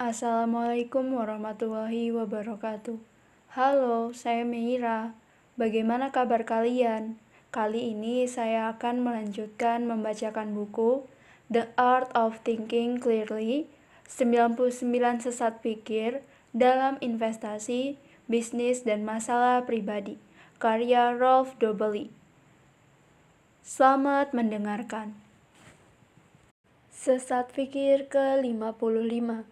Assalamualaikum warahmatullahi wabarakatuh. Halo, saya Meira. Bagaimana kabar kalian? Kali ini saya akan melanjutkan membacakan buku The Art of Thinking Clearly, 99 Sesat Pikir dalam Investasi, Bisnis, dan Masalah Pribadi, karya Rolf Dobelli. Selamat mendengarkan. Sesat pikir ke-55.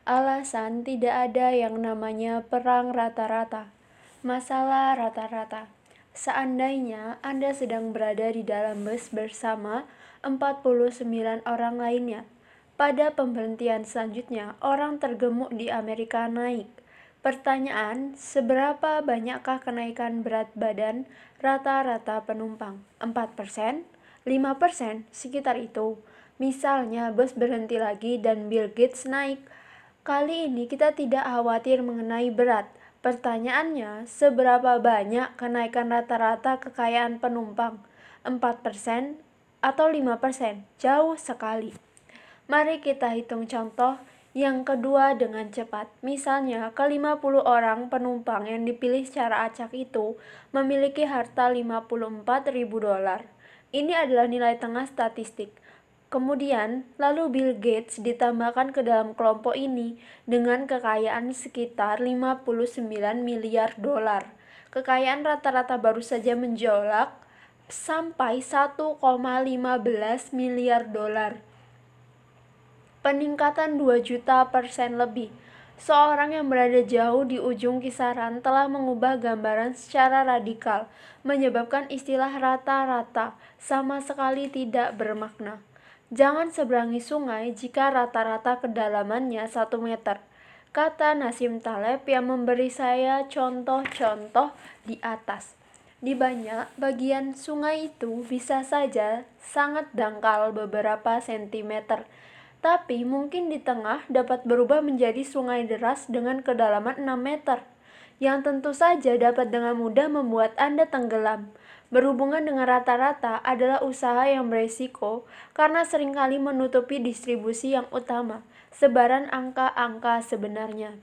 Alasan tidak ada yang namanya perang rata-rata. Masalah rata-rata. Seandainya Anda sedang berada di dalam bus bersama 49 orang lainnya. Pada pemberhentian selanjutnya, orang tergemuk di Amerika naik. Pertanyaan, seberapa banyakkah kenaikan berat badan rata-rata penumpang? 4%? 5%? Sekitar itu. Misalnya bus berhenti lagi dan Bill Gates naik. Kali ini kita tidak khawatir mengenai berat. Pertanyaannya, seberapa banyak kenaikan rata-rata kekayaan penumpang? 4% atau 5%? Jauh sekali. Mari kita hitung contoh yang kedua dengan cepat. Misalnya, ke-50 orang penumpang yang dipilih secara acak itu memiliki harta $54.000. Ini adalah nilai tengah statistik. Kemudian, lalu Bill Gates ditambahkan ke dalam kelompok ini dengan kekayaan sekitar $59 miliar. Kekayaan rata-rata baru saja menjolak sampai $1,15 miliar. Peningkatan 2 juta% lebih. Seorang yang berada jauh di ujung kisaran telah mengubah gambaran secara radikal, menyebabkan istilah rata-rata sama sekali tidak bermakna. Jangan seberangi sungai jika rata-rata kedalamannya 1 meter, kata Nassim Taleb yang memberi saya contoh-contoh di atas. Di banyak bagian sungai itu bisa saja sangat dangkal beberapa sentimeter, tapi mungkin di tengah dapat berubah menjadi sungai deras dengan kedalaman 6 meter, yang tentu saja dapat dengan mudah membuat Anda tenggelam. Berhubungan dengan rata-rata adalah usaha yang beresiko karena seringkali menutupi distribusi yang utama, sebaran angka-angka sebenarnya.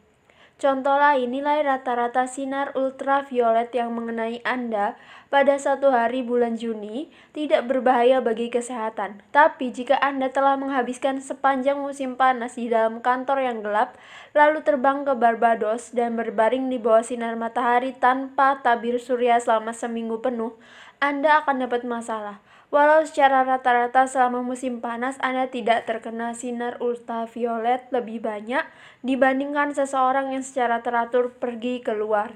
Contoh lain, nilai rata-rata sinar ultraviolet yang mengenai Anda pada satu hari bulan Juni tidak berbahaya bagi kesehatan. Tapi jika Anda telah menghabiskan sepanjang musim panas di dalam kantor yang gelap, lalu terbang ke Barbados dan berbaring di bawah sinar matahari tanpa tabir surya selama seminggu penuh, Anda akan dapat masalah. Walau secara rata-rata selama musim panas Anda tidak terkena sinar ultraviolet lebih banyak dibandingkan seseorang yang secara teratur pergi keluar.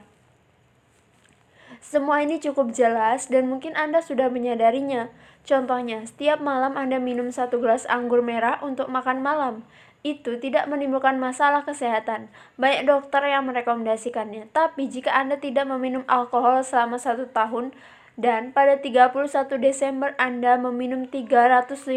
Semua ini cukup jelas dan mungkin Anda sudah menyadarinya. Contohnya, setiap malam Anda minum 1 gelas anggur merah untuk makan malam. Itu tidak menimbulkan masalah kesehatan. Banyak dokter yang merekomendasikannya. Tapi jika Anda tidak meminum alkohol selama 1 tahun, dan pada 31 Desember Anda meminum 356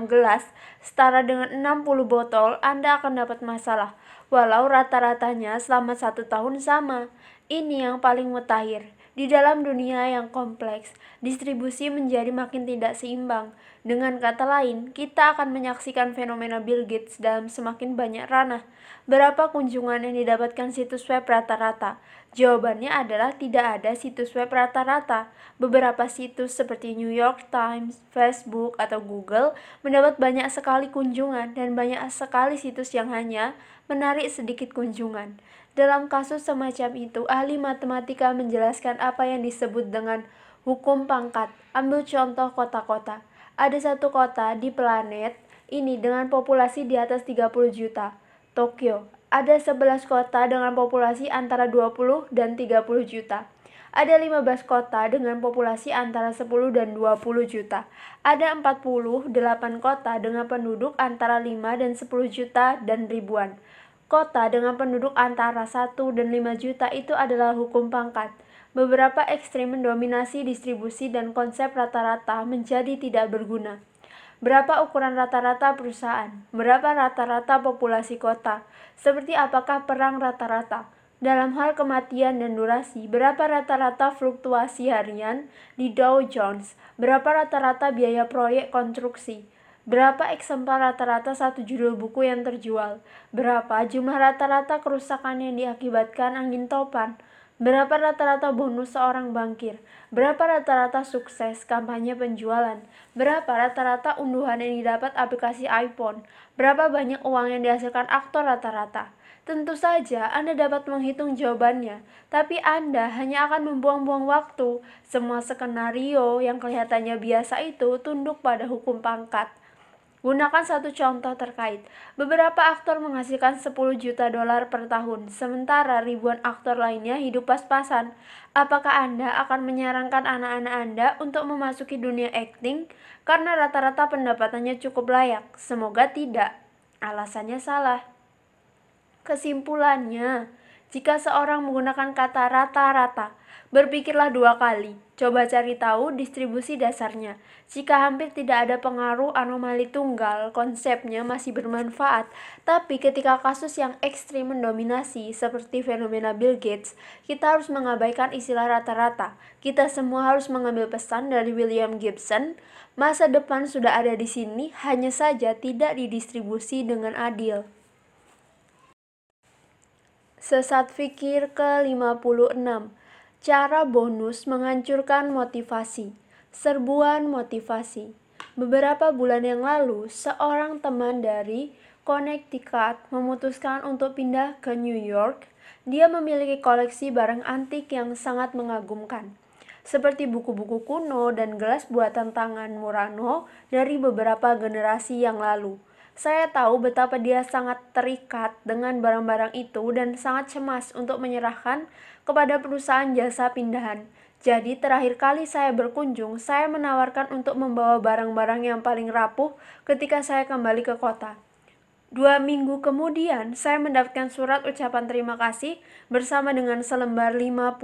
gelas, setara dengan 60 botol, Anda akan dapat masalah, walau rata-ratanya selama 1 tahun sama. Ini yang paling mutakhir. Di dalam dunia yang kompleks, distribusi menjadi makin tidak seimbang. Dengan kata lain, kita akan menyaksikan fenomena Bill Gates dalam semakin banyak ranah. Berapa kunjungan yang didapatkan situs web rata-rata? Jawabannya adalah tidak ada situs web rata-rata. Beberapa situs seperti New York Times, Facebook, atau Google mendapat banyak sekali kunjungan dan banyak sekali situs yang hanya menarik sedikit kunjungan. Dalam kasus semacam itu, ahli matematika menjelaskan apa yang disebut dengan hukum pangkat. Ambil contoh kota-kota. Ada satu kota di planet ini dengan populasi di atas 30 juta, Tokyo. Ada 11 kota dengan populasi antara 20 dan 30 juta. Ada 15 kota dengan populasi antara 10 dan 20 juta. Ada 48 kota dengan penduduk antara 5 dan 10 juta dan ribuan. Kota dengan penduduk antara 1 dan 5 juta itu adalah hukum pangkat. Beberapa ekstrim mendominasi distribusi dan konsep rata-rata menjadi tidak berguna. Berapa ukuran rata-rata perusahaan? Berapa rata-rata populasi kota? Seperti apakah perang rata-rata? Dalam hal kematian dan durasi, berapa rata-rata fluktuasi harian di Dow Jones? Berapa rata-rata biaya proyek konstruksi? Berapa eksemplar rata-rata satu judul buku yang terjual? Berapa jumlah rata-rata kerusakan yang diakibatkan angin topan? Berapa rata-rata bonus seorang bankir? Berapa rata-rata sukses kampanye penjualan? Berapa rata-rata unduhan yang didapat aplikasi iPhone? Berapa banyak uang yang dihasilkan aktor rata-rata? Tentu saja Anda dapat menghitung jawabannya, tapi Anda hanya akan membuang-buang waktu. Semua skenario yang kelihatannya biasa itu tunduk pada hukum pangkat. Gunakan satu contoh terkait. Beberapa aktor menghasilkan 10 juta dolar per tahun, sementara ribuan aktor lainnya hidup pas-pasan. Apakah Anda akan menyarankan anak-anak Anda untuk memasuki dunia akting karena rata-rata pendapatannya cukup layak? Semoga tidak. Alasannya salah. Kesimpulannya, jika seorang menggunakan kata rata-rata, berpikirlah 2 kali. Coba cari tahu distribusi dasarnya. Jika hampir tidak ada pengaruh anomali tunggal, konsepnya masih bermanfaat. Tapi ketika kasus yang ekstrim mendominasi, seperti fenomena Bill Gates, kita harus mengabaikan istilah rata-rata. Kita semua harus mengambil pesan dari William Gibson. Masa depan sudah ada di sini, hanya saja tidak didistribusi dengan adil. Sesat fikir ke-56. Cara bonus menghancurkan motivasi. Serbuan motivasi. Beberapa bulan yang lalu, seorang teman dari Connecticut memutuskan untuk pindah ke New York. Dia memiliki koleksi barang antik yang sangat mengagumkan, seperti buku-buku kuno dan gelas buatan tangan Murano dari beberapa generasi yang lalu. Saya tahu betapa dia sangat terikat dengan barang-barang itu dan sangat cemas untuk menyerahkan kepada perusahaan jasa pindahan. Jadi terakhir kali saya berkunjung, saya menawarkan untuk membawa barang-barang yang paling rapuh ketika saya kembali ke kota. 2 minggu kemudian, saya mendapatkan surat ucapan terima kasih bersama dengan selembar $50.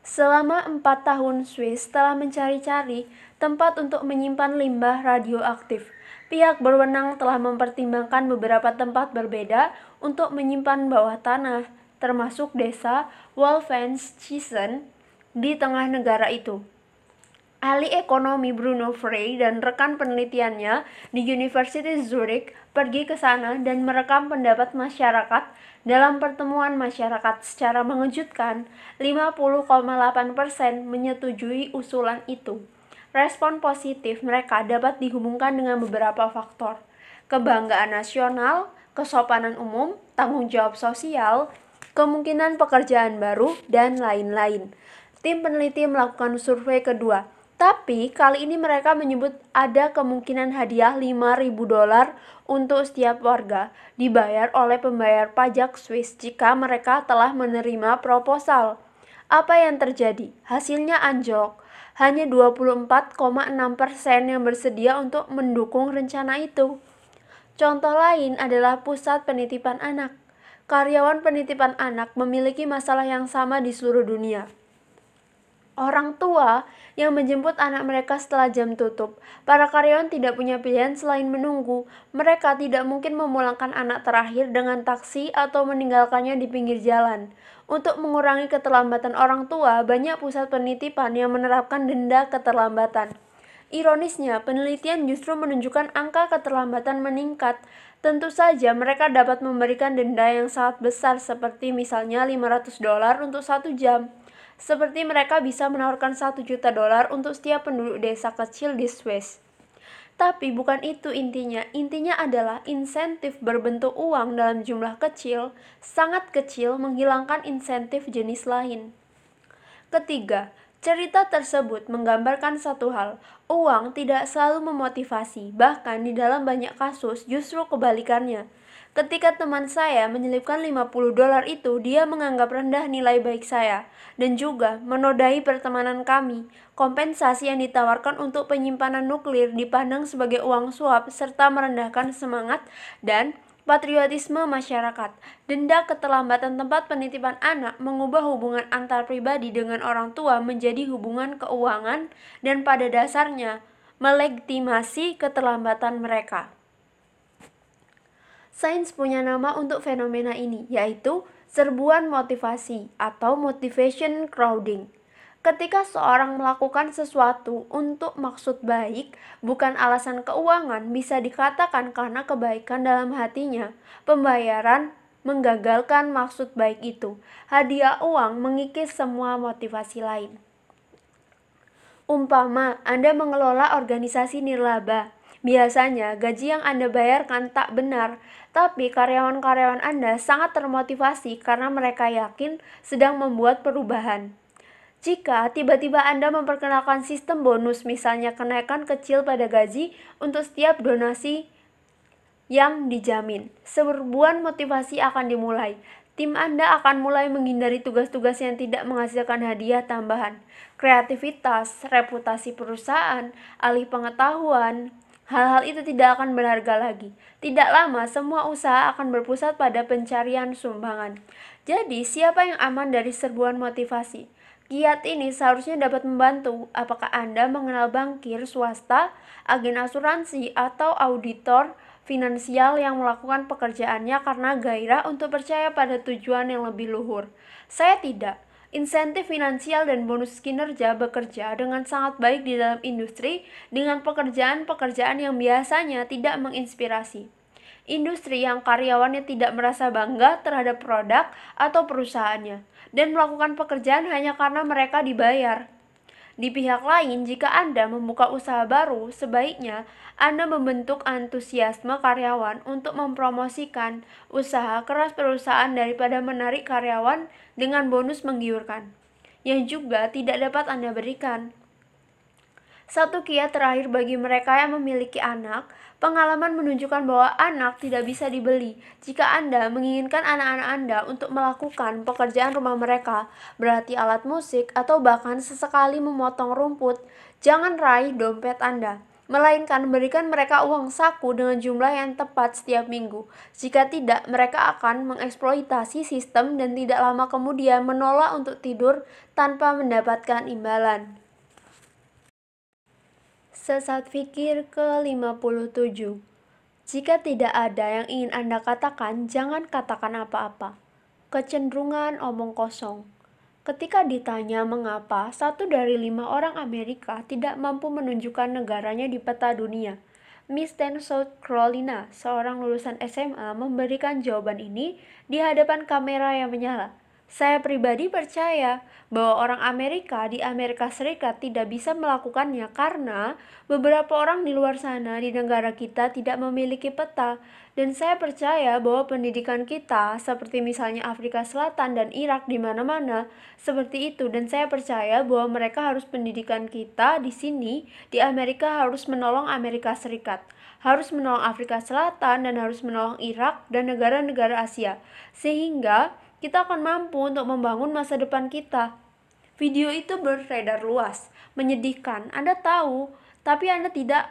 Selama 4 tahun, Swiss telah mencari-cari tempat untuk menyimpan limbah radioaktif. Pihak berwenang telah mempertimbangkan beberapa tempat berbeda untuk menyimpan bawah tanah, termasuk desa Wolfenschiessen di tengah negara itu. Ahli ekonomi Bruno Frey dan rekan penelitiannya di University Zurich pergi ke sana dan merekam pendapat masyarakat. Dalam pertemuan masyarakat secara mengejutkan, 50,8% menyetujui usulan itu. Respon positif mereka dapat dihubungkan dengan beberapa faktor: kebanggaan nasional, kesopanan umum, tanggung jawab sosial, kemungkinan pekerjaan baru, dan lain-lain. Tim peneliti melakukan survei kedua, tapi kali ini mereka menyebut ada kemungkinan hadiah $5.000 untuk setiap warga dibayar oleh pembayar pajak Swiss jika mereka telah menerima proposal. Apa yang terjadi? Hasilnya anjlok. Hanya 24,6% yang bersedia untuk mendukung rencana itu. Contoh lain adalah pusat penitipan anak. Karyawan penitipan anak memiliki masalah yang sama di seluruh dunia. Orang tua yang menjemput anak mereka setelah jam tutup. Para karyawan tidak punya pilihan selain menunggu. Mereka tidak mungkin memulangkan anak terakhir dengan taksi atau meninggalkannya di pinggir jalan. Untuk mengurangi keterlambatan orang tua, banyak pusat penitipan yang menerapkan denda keterlambatan. Ironisnya, penelitian justru menunjukkan angka keterlambatan meningkat. Tentu saja mereka dapat memberikan denda yang sangat besar, seperti misalnya $500 untuk 1 jam. Seperti mereka bisa menawarkan $1 juta untuk setiap penduduk desa kecil di Swiss. Tapi bukan itu intinya. Intinya adalah insentif berbentuk uang dalam jumlah kecil, sangat kecil, menghilangkan insentif jenis lain. Ketiga, cerita tersebut menggambarkan satu hal: uang tidak selalu memotivasi, bahkan di dalam banyak kasus justru kebalikannya. Ketika teman saya menyelipkan $50 itu, dia menganggap rendah nilai baik saya dan juga menodai pertemanan kami. Kompensasi yang ditawarkan untuk penyimpanan nuklir dipandang sebagai uang suap serta merendahkan semangat dan patriotisme masyarakat. Denda keterlambatan tempat penitipan anak mengubah hubungan antar pribadi dengan orang tua menjadi hubungan keuangan dan pada dasarnya melegitimasi keterlambatan mereka. Sains punya nama untuk fenomena ini, yaitu serbuan motivasi atau motivation crowding. Ketika seorang melakukan sesuatu untuk maksud baik, bukan alasan keuangan, bisa dikatakan karena kebaikan dalam hatinya. Pembayaran menggagalkan maksud baik itu. Hadiah uang mengikis semua motivasi lain. Umpama Anda mengelola organisasi nirlaba. Biasanya gaji yang Anda bayarkan tak benar, tapi karyawan-karyawan Anda sangat termotivasi karena mereka yakin sedang membuat perubahan. Jika tiba-tiba Anda memperkenalkan sistem bonus, misalnya kenaikan kecil pada gaji untuk setiap donasi yang dijamin, serbuan motivasi akan dimulai. Tim Anda akan mulai menghindari tugas-tugas yang tidak menghasilkan hadiah tambahan. Kreativitas, reputasi perusahaan, alih pengetahuan, hal-hal itu tidak akan berharga lagi. Tidak lama, semua usaha akan berpusat pada pencarian sumbangan. Jadi, siapa yang aman dari serbuan motivasi? Giat ini seharusnya dapat membantu. Apakah Anda mengenal bankir swasta, agen asuransi, atau auditor finansial yang melakukan pekerjaannya karena gairah untuk percaya pada tujuan yang lebih luhur? Saya tidak. Insentif finansial dan bonus kinerja bekerja dengan sangat baik di dalam industri dengan pekerjaan-pekerjaan yang biasanya tidak menginspirasi. Industri yang karyawannya tidak merasa bangga terhadap produk atau perusahaannya dan melakukan pekerjaan hanya karena mereka dibayar. Di pihak lain, jika Anda membuka usaha baru, sebaiknya Anda membentuk antusiasme karyawan untuk mempromosikan usaha keras perusahaan daripada menarik karyawan dengan bonus menggiurkan, yang juga tidak dapat Anda berikan. Satu kiat terakhir bagi mereka yang memiliki anak, pengalaman menunjukkan bahwa anak tidak bisa dibeli. Jika Anda menginginkan anak-anak Anda untuk melakukan pekerjaan rumah mereka, berarti alat musik atau bahkan sesekali memotong rumput, jangan raih dompet Anda, melainkan berikan mereka uang saku dengan jumlah yang tepat setiap minggu. Jika tidak, mereka akan mengeksploitasi sistem dan tidak lama kemudian menolak untuk tidur tanpa mendapatkan imbalan. Sesat fikir ke-57. Jika tidak ada yang ingin Anda katakan, jangan katakan apa-apa. Kecenderungan omong kosong. Ketika ditanya mengapa 1 dari 5 orang Amerika tidak mampu menunjukkan negaranya di peta dunia, Miss Ten South Carolina, seorang lulusan SMA, memberikan jawaban ini di hadapan kamera yang menyala. Saya pribadi percaya bahwa orang Amerika di Amerika Serikat tidak bisa melakukannya karena beberapa orang di luar sana di negara kita tidak memiliki peta, dan saya percaya bahwa pendidikan kita, seperti misalnya Afrika Selatan dan Irak di mana-mana, seperti itu, dan saya percaya bahwa mereka harus pendidikan kita di sini di Amerika harus menolong Amerika Serikat, harus menolong Afrika Selatan, dan harus menolong Irak dan negara-negara Asia, sehingga kita akan mampu untuk membangun masa depan kita. Video itu beredar luas, menyedihkan, Anda tahu, tapi Anda tidak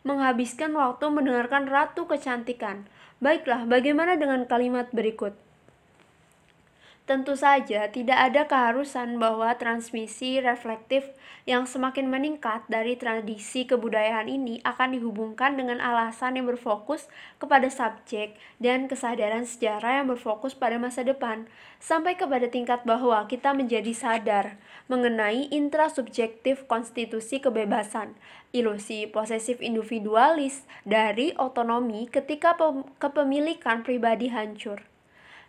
menghabiskan waktu mendengarkan Ratu Kecantikan. Baiklah, bagaimana dengan kalimat berikut? Tentu saja tidak ada keharusan bahwa transmisi reflektif yang semakin meningkat dari tradisi kebudayaan ini akan dihubungkan dengan alasan yang berfokus kepada subjek dan kesadaran sejarah yang berfokus pada masa depan, sampai kepada tingkat bahwa kita menjadi sadar mengenai intrasubjektif konstitusi kebebasan, ilusi posesif individualis dari otonomi ketika kepemilikan pribadi hancur.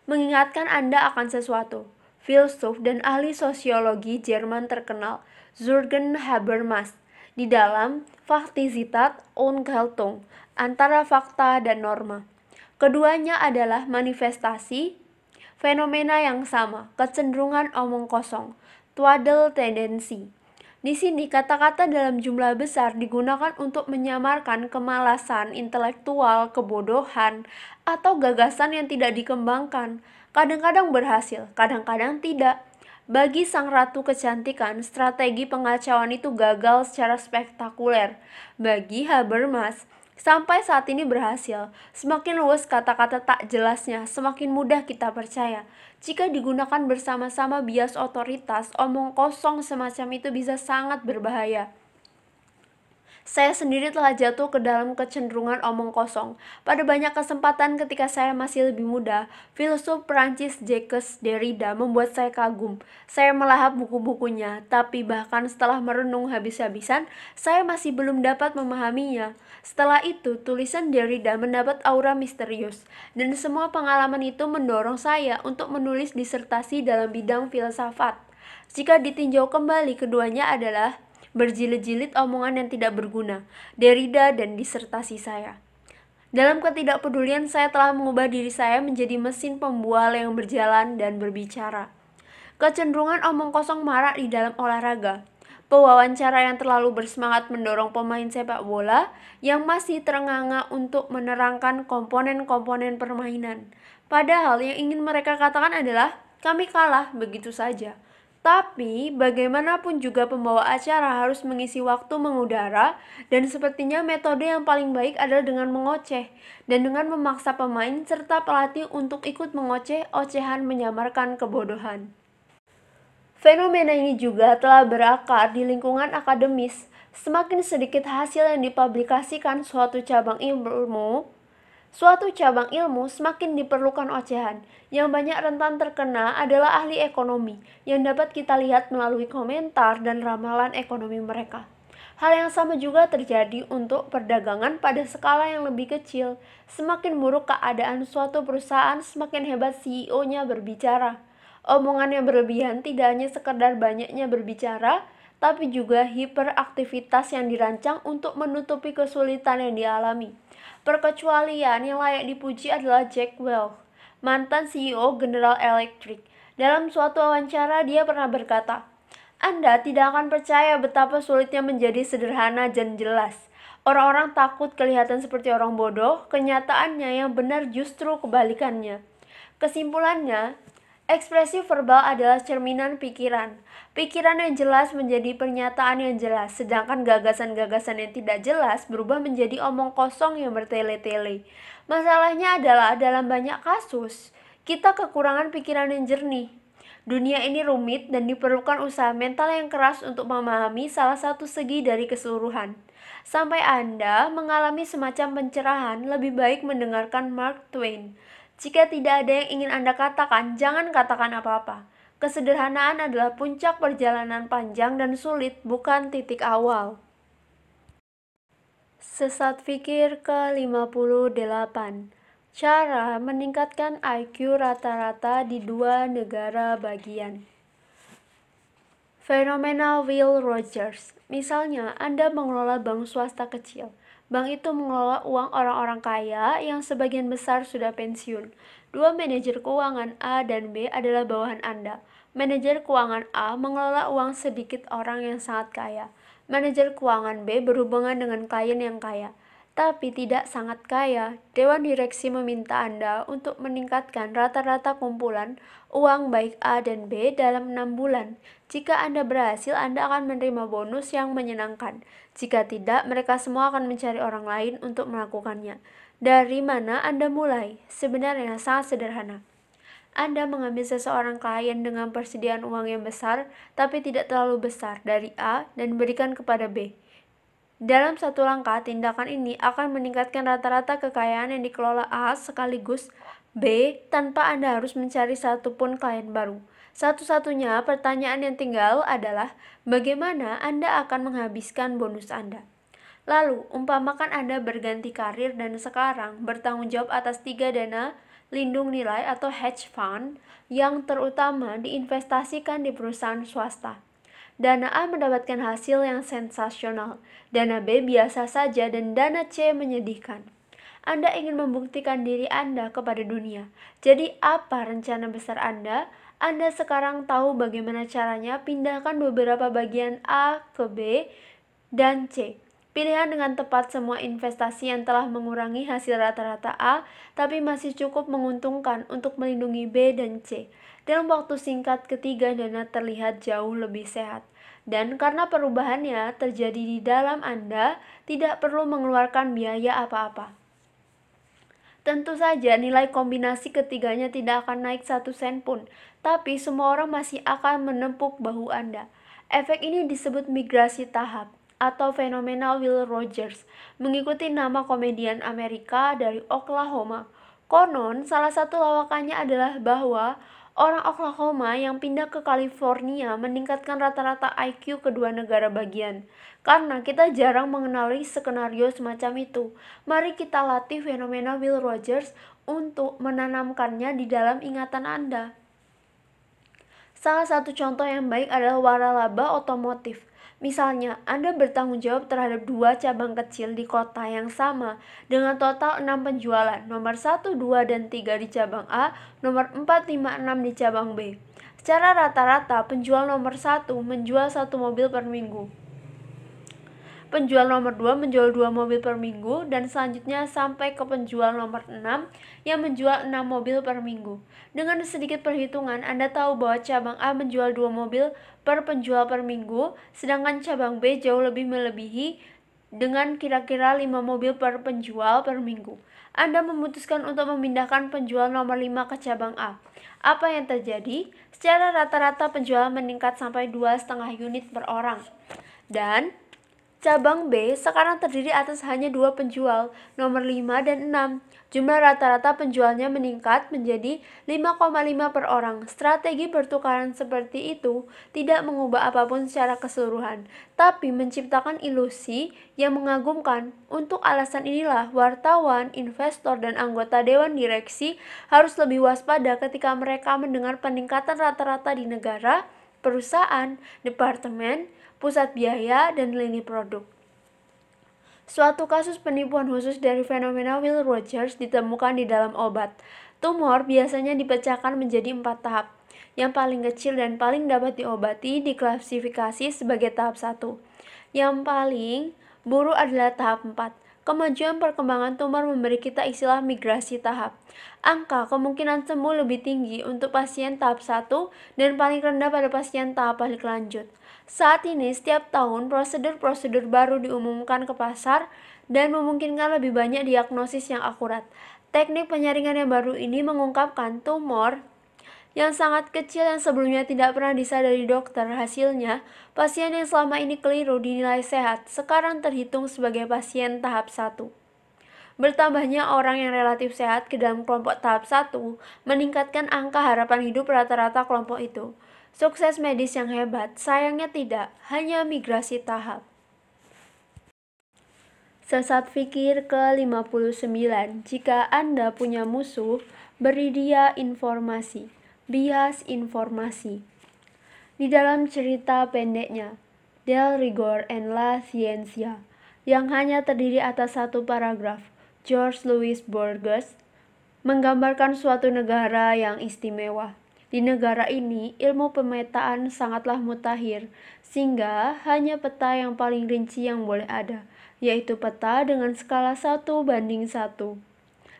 Mengingatkan Anda akan sesuatu. Filsuf dan ahli sosiologi Jerman terkenal, Jürgen Habermas, di dalam Faktizitat und Geltung, antara fakta dan norma. Keduanya adalah manifestasi fenomena yang sama, kecenderungan omong kosong, twaddle tendensi. Di sini kata-kata dalam jumlah besar digunakan untuk menyamarkan kemalasan intelektual, kebodohan, atau gagasan yang tidak dikembangkan. Kadang-kadang berhasil, kadang-kadang tidak. Bagi sang Ratu Kecantikan, strategi pengacauan itu gagal secara spektakuler. Bagi Habermas, sampai saat ini berhasil. Semakin luas kata-kata tak jelasnya, semakin mudah kita percaya. Jika digunakan bersama-sama bias otoritas, omong kosong semacam itu bisa sangat berbahaya. Saya sendiri telah jatuh ke dalam kecenderungan omong kosong. Pada banyak kesempatan ketika saya masih lebih muda, filsuf Prancis Jacques Derrida membuat saya kagum. Saya melahap buku-bukunya, tapi bahkan setelah merenung habis-habisan, saya masih belum dapat memahaminya. Setelah itu, tulisan Derrida mendapat aura misterius, dan semua pengalaman itu mendorong saya untuk menulis disertasi dalam bidang filsafat. Jika ditinjau kembali, keduanya adalah berjilid-jilid omongan yang tidak berguna, Derrida dan disertasi saya. Dalam ketidakpedulian, saya telah mengubah diri saya menjadi mesin pembual yang berjalan dan berbicara. Kecenderungan omong kosong marak di dalam olahraga. Pewawancara yang terlalu bersemangat mendorong pemain sepak bola yang masih terengah-engah untuk menerangkan komponen-komponen permainan. Padahal yang ingin mereka katakan adalah, kami kalah begitu saja. Tapi, bagaimanapun juga pembawa acara harus mengisi waktu mengudara, dan sepertinya metode yang paling baik adalah dengan mengoceh, dan dengan memaksa pemain serta pelatih untuk ikut mengoceh ocehan menyamarkan kebodohan. Fenomena ini juga telah berakar di lingkungan akademis. Semakin sedikit hasil yang dipublikasikan suatu cabang ilmu semakin diperlukan ocehan. Yang banyak rentan terkena adalah ahli ekonomi, yang dapat kita lihat melalui komentar dan ramalan ekonomi mereka. Hal yang sama juga terjadi untuk perdagangan pada skala yang lebih kecil. Semakin buruk keadaan suatu perusahaan, semakin hebat CEO-nya berbicara. Omongan yang berlebihan tidak hanya sekedar banyaknya berbicara, tapi juga hiperaktivitas yang dirancang untuk menutupi kesulitan yang dialami. Perkecualian yang layak dipuji adalah Jack Welch, mantan CEO General Electric. Dalam suatu wawancara, dia pernah berkata, "Anda tidak akan percaya betapa sulitnya menjadi sederhana dan jelas. Orang-orang takut kelihatan seperti orang bodoh, kenyataannya yang benar justru kebalikannya." Kesimpulannya, ekspresi verbal adalah cerminan pikiran. Pikiran yang jelas menjadi pernyataan yang jelas, sedangkan gagasan-gagasan yang tidak jelas berubah menjadi omong kosong yang bertele-tele. Masalahnya adalah dalam banyak kasus, kita kekurangan pikiran yang jernih. Dunia ini rumit dan diperlukan usaha mental yang keras untuk memahami salah satu segi dari keseluruhan. Sampai Anda mengalami semacam pencerahan, lebih baik mendengarkan Mark Twain. Jika tidak ada yang ingin Anda katakan, jangan katakan apa-apa. Kesederhanaan adalah puncak perjalanan panjang dan sulit, bukan titik awal. Sesat pikir ke-58. Cara meningkatkan IQ rata-rata di 2 negara bagian. Fenomena Will Rogers. Misalnya, Anda mengelola bank swasta kecil. Bank itu mengelola uang orang-orang kaya yang sebagian besar sudah pensiun. Dua manajer keuangan A dan B adalah bawahan Anda. Manajer keuangan A mengelola uang sedikit orang yang sangat kaya. Manajer keuangan B berhubungan dengan klien yang kaya, tapi tidak sangat kaya. Dewan direksi meminta Anda untuk meningkatkan rata-rata kumpulan uang baik A dan B dalam 6 bulan. Jika Anda berhasil, Anda akan menerima bonus yang menyenangkan. Jika tidak, mereka semua akan mencari orang lain untuk melakukannya. Dari mana Anda mulai? Sebenarnya sangat sederhana. Anda mengambil seseorang klien dengan persediaan uang yang besar, tapi tidak terlalu besar, dari A dan berikan kepada B. Dalam satu langkah, tindakan ini akan meningkatkan rata-rata kekayaan yang dikelola A sekaligus B tanpa Anda harus mencari satupun klien baru. Satu-satunya pertanyaan yang tinggal adalah bagaimana Anda akan menghabiskan bonus Anda. Lalu, umpamakan Anda berganti karir dan sekarang bertanggung jawab atas 3 dana lindung nilai atau hedge fund yang terutama diinvestasikan di perusahaan swasta. Dana A mendapatkan hasil yang sensasional, dana B biasa saja, dan dana C menyedihkan. Anda ingin membuktikan diri Anda kepada dunia. Jadi apa rencana besar Anda? Anda sekarang tahu bagaimana caranya. Pindahkan beberapa bagian A ke B dan C. Pilihan dengan tepat semua investasi yang telah mengurangi hasil rata-rata A, tapi masih cukup menguntungkan untuk melindungi B dan C. Dalam waktu singkat, ketiga dana terlihat jauh lebih sehat. Dan karena perubahannya terjadi di dalam Anda, tidak perlu mengeluarkan biaya apa-apa. Tentu saja nilai kombinasi ketiganya tidak akan naik 1 sen pun, tapi semua orang masih akan menempuk bahu Anda. Efek ini disebut migrasi tahap. atau fenomena Will Rogers, mengikuti nama komedian Amerika dari Oklahoma. Konon, salah satu lawakannya adalah bahwa orang Oklahoma yang pindah ke California meningkatkan rata-rata IQ kedua negara bagian. Karena kita jarang mengenali skenario semacam itu, mari kita latih fenomena Will Rogers untuk menanamkannya di dalam ingatan Anda. Salah satu contoh yang baik adalah waralaba otomotif. Misalnya, Anda bertanggung jawab terhadap 2 cabang kecil di kota yang sama dengan total 6 penjualan, nomor 1, 2, dan 3 di cabang A, nomor 4, 5, 6 di cabang B. Secara rata-rata, penjual nomor 1 menjual 1 mobil per minggu. Penjual nomor 2 menjual 2 mobil per minggu, dan selanjutnya sampai ke penjual nomor 6 yang menjual 6 mobil per minggu. Dengan sedikit perhitungan, Anda tahu bahwa cabang A menjual 2 mobil per penjual per minggu, sedangkan cabang B jauh lebih melebihi dengan kira-kira 5 mobil per penjual per minggu. Anda memutuskan untuk memindahkan penjual nomor 5 ke cabang A. Apa yang terjadi? Secara rata-rata penjualan meningkat sampai 2,5 unit per orang. Dan cabang B sekarang terdiri atas hanya 2 penjual, nomor 5 dan 6. Jumlah rata-rata penjualnya meningkat menjadi 5,5 per orang. Strategi pertukaran seperti itu tidak mengubah apapun secara keseluruhan, tapi menciptakan ilusi yang mengagumkan. Untuk alasan inilah, wartawan, investor, dan anggota dewan direksi harus lebih waspada ketika mereka mendengar peningkatan rata-rata di negara, perusahaan, departemen, pusat biaya, dan lini produk. Suatu kasus penipuan khusus dari fenomena Will Rogers ditemukan di dalam obat. Tumor biasanya dipecahkan menjadi 4 tahap. Yang paling kecil dan paling dapat diobati diklasifikasi sebagai tahap 1. Yang paling buruk adalah tahap 4. Kemajuan perkembangan tumor memberi kita istilah migrasi tahap. Angka kemungkinan sembuh lebih tinggi untuk pasien tahap 1 dan paling rendah pada pasien tahap balik lanjut. Saat ini, setiap tahun prosedur-prosedur baru diumumkan ke pasar dan memungkinkan lebih banyak diagnosis yang akurat. Teknik penyaringan yang baru ini mengungkapkan tumor yang sangat kecil yang sebelumnya tidak pernah disadari dokter. Hasilnya, pasien yang selama ini keliru dinilai sehat, sekarang terhitung sebagai pasien tahap 1. Bertambahnya orang yang relatif sehat ke dalam kelompok tahap 1 meningkatkan angka harapan hidup rata-rata kelompok itu. Sukses medis yang hebat, sayangnya tidak, hanya migrasi tahap. Sesat fikir ke-59. Jika Anda punya musuh, beri dia informasi. Bias informasi. Di dalam cerita pendeknya, Del Rigor and La Ciencia, yang hanya terdiri atas 1 paragraf, George Louis Borges menggambarkan suatu negara yang istimewa. Di negara ini, ilmu pemetaan sangatlah mutakhir, sehingga hanya peta yang paling rinci yang boleh ada, yaitu peta dengan skala 1:1,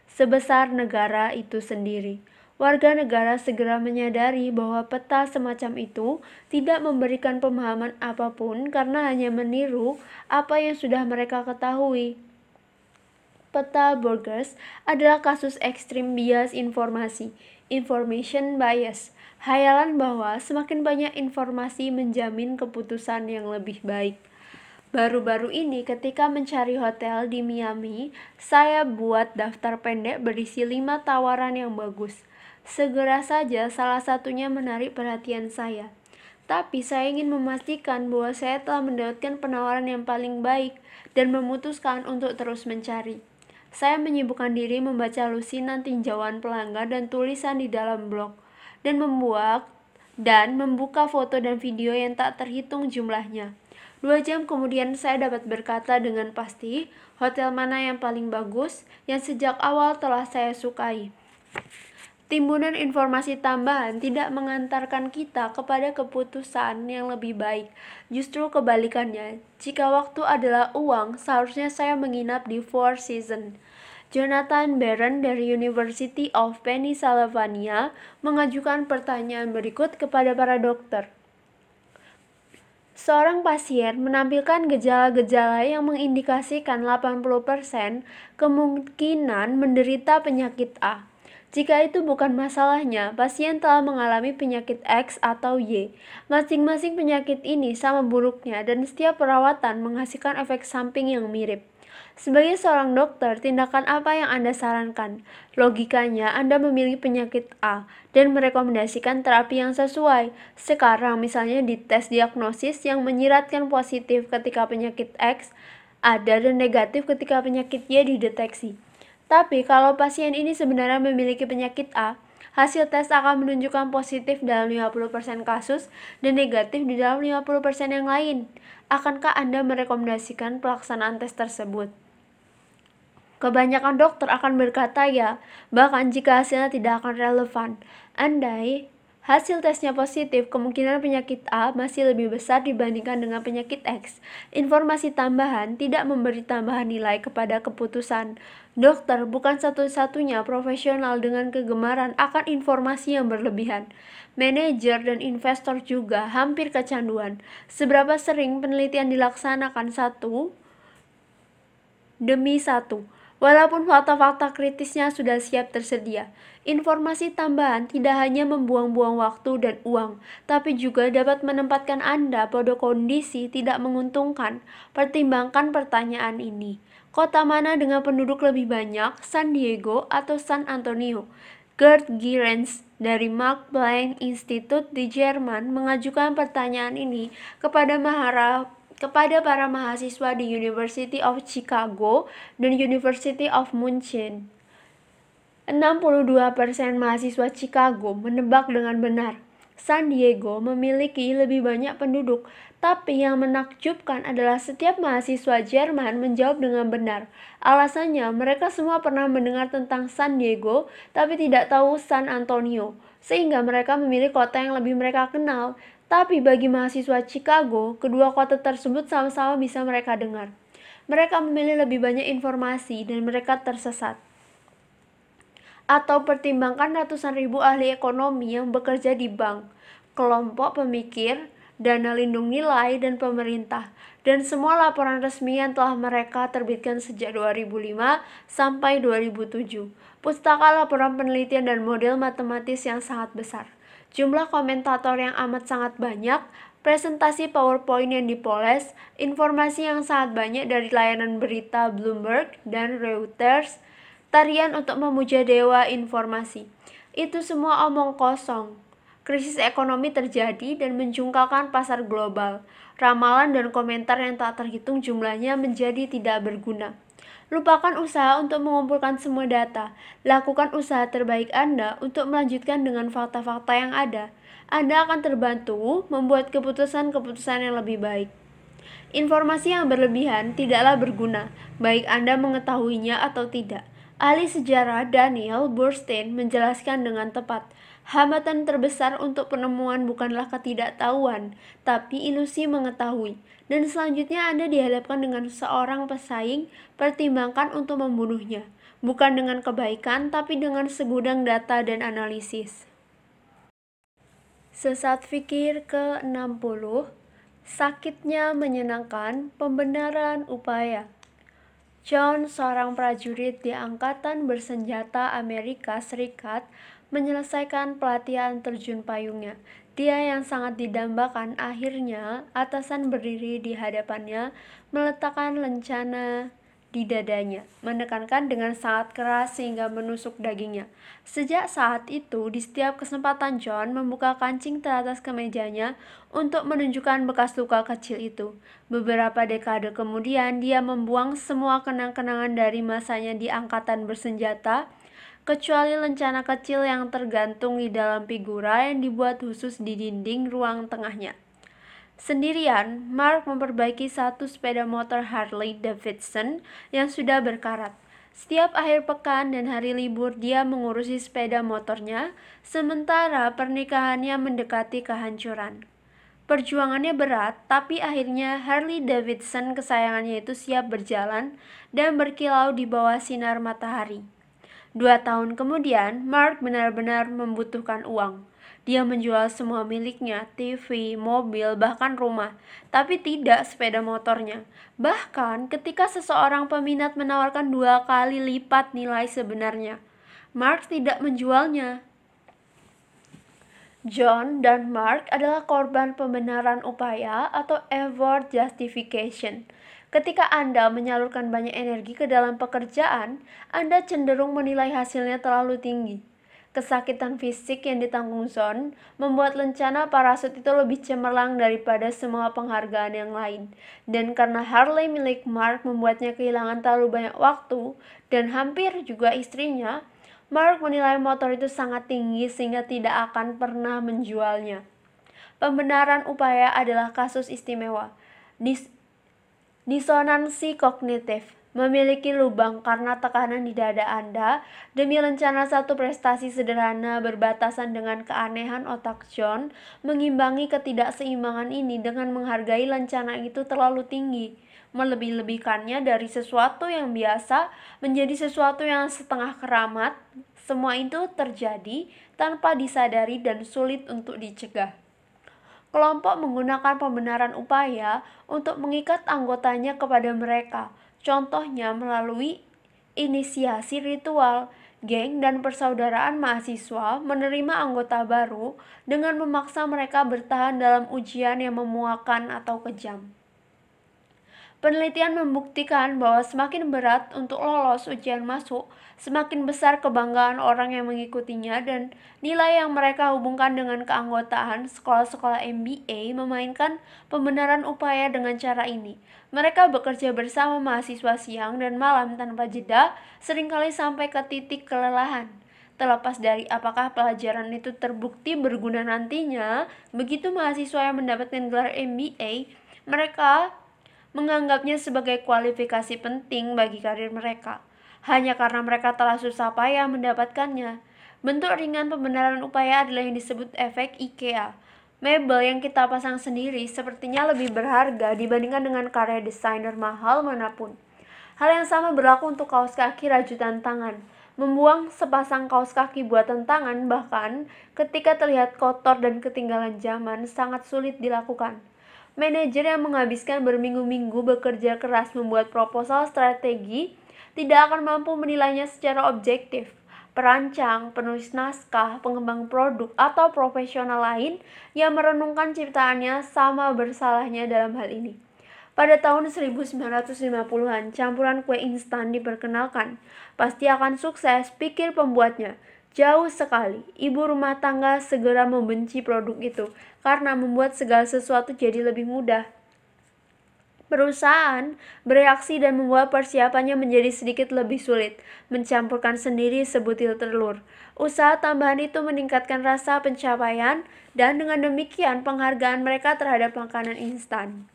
sebesar negara itu sendiri. Warga negara segera menyadari bahwa peta semacam itu tidak memberikan pemahaman apapun karena hanya meniru apa yang sudah mereka ketahui. Peta Borges adalah kasus ekstrim bias informasi, information bias, hayalan bahwa semakin banyak informasi menjamin keputusan yang lebih baik. Baru-baru ini ketika mencari hotel di Miami, saya buat daftar pendek berisi 5 tawaran yang bagus. Segera saja salah satunya menarik perhatian saya. Tapi saya ingin memastikan bahwa saya telah mendapatkan penawaran yang paling baik dan memutuskan untuk terus mencari. Saya menyibukkan diri membaca lusinan tinjauan pelanggan dan tulisan di dalam blog, dan membuka foto dan video yang tak terhitung jumlahnya. 2 jam kemudian saya dapat berkata dengan pasti hotel mana yang paling bagus yang sejak awal telah saya sukai. Timbunan informasi tambahan tidak mengantarkan kita kepada keputusan yang lebih baik. Justru kebalikannya, jika waktu adalah uang, seharusnya saya menginap di Four Seasons. Jonathan Barron dari University of Pennsylvania mengajukan pertanyaan berikut kepada para dokter. Seorang pasien menampilkan gejala-gejala yang mengindikasikan 80% kemungkinan menderita penyakit A. Jika itu bukan masalahnya, pasien telah mengalami penyakit X atau Y. Masing-masing penyakit ini sama buruknya dan setiap perawatan menghasilkan efek samping yang mirip. Sebagai seorang dokter, tindakan apa yang Anda sarankan? Logikanya, Anda memilih penyakit A dan merekomendasikan terapi yang sesuai. Sekarang, misalnya di tes diagnosis yang menyiratkan positif ketika penyakit X ada dan negatif ketika penyakit Y dideteksi. Tapi kalau pasien ini sebenarnya memiliki penyakit A, hasil tes akan menunjukkan positif dalam 50% kasus dan negatif di dalam 50% yang lain. Akankah Anda merekomendasikan pelaksanaan tes tersebut? Kebanyakan dokter akan berkata ya, bahkan jika hasilnya tidak akan relevan. Andai hasil tesnya positif, kemungkinan penyakit A masih lebih besar dibandingkan dengan penyakit X. Informasi tambahan tidak memberi tambahan nilai kepada keputusan. Dokter bukan satu-satunya profesional dengan kegemaran akan informasi yang berlebihan. Manajer dan investor juga hampir kecanduan. Seberapa sering penelitian dilaksanakan satu demi satu? Walaupun fakta-fakta kritisnya sudah siap tersedia, informasi tambahan tidak hanya membuang-buang waktu dan uang, tapi juga dapat menempatkan Anda pada kondisi tidak menguntungkan. Pertimbangkan pertanyaan ini. Kota mana dengan penduduk lebih banyak, San Diego atau San Antonio? Gerd Gierens dari Max Planck Institute di Jerman mengajukan pertanyaan ini kepada para mahasiswa di University of Chicago dan University of Munchen. 62% mahasiswa Chicago menebak dengan benar. San Diego memiliki lebih banyak penduduk, tapi yang menakjubkan adalah setiap mahasiswa Jerman menjawab dengan benar. Alasannya, mereka semua pernah mendengar tentang San Diego, tapi tidak tahu San Antonio, sehingga mereka memilih kota yang lebih mereka kenal. Tapi bagi mahasiswa Chicago, kedua kota tersebut sama-sama bisa mereka dengar. Mereka memilih lebih banyak informasi dan mereka tersesat. Atau pertimbangkan ratusan ribu ahli ekonomi yang bekerja di bank, kelompok pemikir, dana lindung nilai, dan pemerintah. Dan semua laporan resmi yang telah mereka terbitkan sejak 2005 sampai 2007. Pustaka laporan penelitian dan model matematis yang sangat besar. Jumlah komentator yang amat sangat banyak, presentasi PowerPoint yang dipoles, informasi yang sangat banyak dari layanan berita Bloomberg dan Reuters, tarian untuk memuja dewa informasi. Itu semua omong kosong. Krisis ekonomi terjadi dan menjungkalkan pasar global. Ramalan dan komentar yang tak terhitung jumlahnya menjadi tidak berguna. Lupakan usaha untuk mengumpulkan semua data. Lakukan usaha terbaik Anda untuk melanjutkan dengan fakta-fakta yang ada. Anda akan terbantu membuat keputusan-keputusan yang lebih baik. Informasi yang berlebihan tidaklah berguna, baik Anda mengetahuinya atau tidak. Ahli sejarah Daniel Boorstin menjelaskan dengan tepat, hambatan terbesar untuk penemuan bukanlah ketidaktahuan, tapi ilusi mengetahui. Dan selanjutnya Anda dihadapkan dengan seorang pesaing, pertimbangkan untuk membunuhnya. Bukan dengan kebaikan, tapi dengan segudang data dan analisis. Sesat fikir ke-60, sakitnya menyenangkan, pembenaran upaya. John, seorang prajurit di Angkatan Bersenjata Amerika Serikat, menyelesaikan pelatihan terjun payungnya. Dia yang sangat didambakan, akhirnya atasan berdiri di hadapannya, meletakkan lencana di dadanya, menekankan dengan sangat keras sehingga menusuk dagingnya. Sejak saat itu, di setiap kesempatan John membuka kancing teratas kemejanya untuk menunjukkan bekas luka kecil itu. Beberapa dekade kemudian, dia membuang semua kenang-kenangan dari masanya di Angkatan Bersenjata, kecuali lencana kecil yang tergantung di dalam figura yang dibuat khusus di dinding ruang tengahnya. Sendirian, Mark memperbaiki satu sepeda motor Harley Davidson yang sudah berkarat. Setiap akhir pekan dan hari libur dia mengurusi sepeda motornya, sementara pernikahannya mendekati kehancuran. Perjuangannya berat, tapi akhirnya Harley Davidson kesayangannya itu siap berjalan dan berkilau di bawah sinar matahari. 2 tahun kemudian, Mark benar-benar membutuhkan uang. Dia menjual semua miliknya, TV, mobil, bahkan rumah, tapi tidak sepeda motornya. Bahkan ketika seseorang peminat menawarkan 2 kali lipat nilai sebenarnya, Mark tidak menjualnya. John dan Mark adalah korban pembenaran upaya atau effort justification. Ketika Anda menyalurkan banyak energi ke dalam pekerjaan, Anda cenderung menilai hasilnya terlalu tinggi. Kesakitan fisik yang ditanggung John membuat lencana parasut itu lebih cemerlang daripada semua penghargaan yang lain. Dan karena Harley milik Mark membuatnya kehilangan terlalu banyak waktu dan hampir juga istrinya, Mark menilai motor itu sangat tinggi sehingga tidak akan pernah menjualnya. Pembenaran upaya adalah kasus istimewa. Disonansi kognitif memiliki lubang karena tekanan di dada Anda demi rencana satu prestasi sederhana berbatasan dengan keanehan otak John mengimbangi ketidakseimbangan ini dengan menghargai rencana itu terlalu tinggi, melebih-lebihkannya dari sesuatu yang biasa menjadi sesuatu yang setengah keramat. Semua itu terjadi tanpa disadari dan sulit untuk dicegah. Kelompok menggunakan pembenaran upaya untuk mengikat anggotanya kepada mereka, contohnya melalui inisiasi ritual. Geng dan persaudaraan mahasiswa menerima anggota baru dengan memaksa mereka bertahan dalam ujian yang memuakan atau kejam. Penelitian membuktikan bahwa semakin berat untuk lolos ujian masuk, semakin besar kebanggaan orang yang mengikutinya dan nilai yang mereka hubungkan dengan keanggotaan. Sekolah-sekolah MBA memainkan pembenaran upaya dengan cara ini. Mereka bekerja bersama mahasiswa siang dan malam tanpa jeda, seringkali sampai ke titik kelelahan. Terlepas dari apakah pelajaran itu terbukti berguna nantinya, begitu mahasiswa yang mendapatkan gelar MBA, mereka menganggapnya sebagai kualifikasi penting bagi karir mereka, hanya karena mereka telah susah payah mendapatkannya. Bentuk ringan pembenaran upaya adalah yang disebut efek IKEA. Mebel yang kita pasang sendiri sepertinya lebih berharga dibandingkan dengan karya desainer mahal manapun. Hal yang sama berlaku untuk kaos kaki rajutan tangan. Membuang sepasang kaos kaki buatan tangan bahkan ketika terlihat kotor dan ketinggalan zaman sangat sulit dilakukan. Manajer yang menghabiskan berminggu-minggu bekerja keras membuat proposal strategi tidak akan mampu menilainya secara objektif. Perancang, penulis naskah, pengembang produk, atau profesional lain yang merenungkan ciptaannya sama bersalahnya dalam hal ini. Pada tahun 1950-an, campuran kue instan diperkenalkan. Pasti akan sukses, pikir pembuatnya. Jauh sekali, ibu rumah tangga segera membenci produk itu karena membuat segala sesuatu jadi lebih mudah. Perusahaan bereaksi dan membuat persiapannya menjadi sedikit lebih sulit, mencampurkan sendiri sebutir telur. Usaha tambahan itu meningkatkan rasa pencapaian dan dengan demikian penghargaan mereka terhadap makanan instan.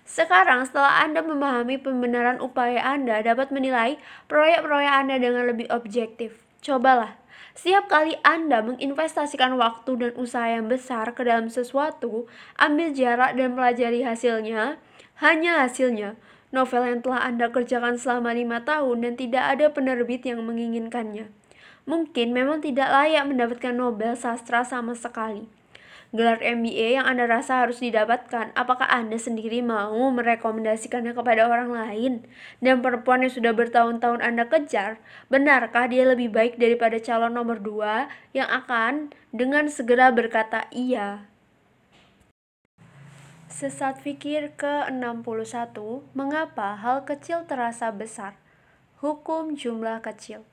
Sekarang setelah Anda memahami pembenaran upaya Anda dapat menilai proyek-proyek Anda dengan lebih objektif. Cobalah. Setiap kali Anda menginvestasikan waktu dan usaha yang besar ke dalam sesuatu, ambil jarak dan pelajari hasilnya, hanya hasilnya. Novel yang telah Anda kerjakan selama 5 tahun dan tidak ada penerbit yang menginginkannya. Mungkin memang tidak layak mendapatkan Nobel Sastra sama sekali. Gelar MBA yang Anda rasa harus didapatkan, apakah Anda sendiri mau merekomendasikannya kepada orang lain? Dan perempuan yang sudah bertahun-tahun Anda kejar, benarkah dia lebih baik daripada calon nomor 2 yang akan dengan segera berkata iya? Sesat fikir ke-61, mengapa hal kecil terasa besar? Hukum jumlah kecil.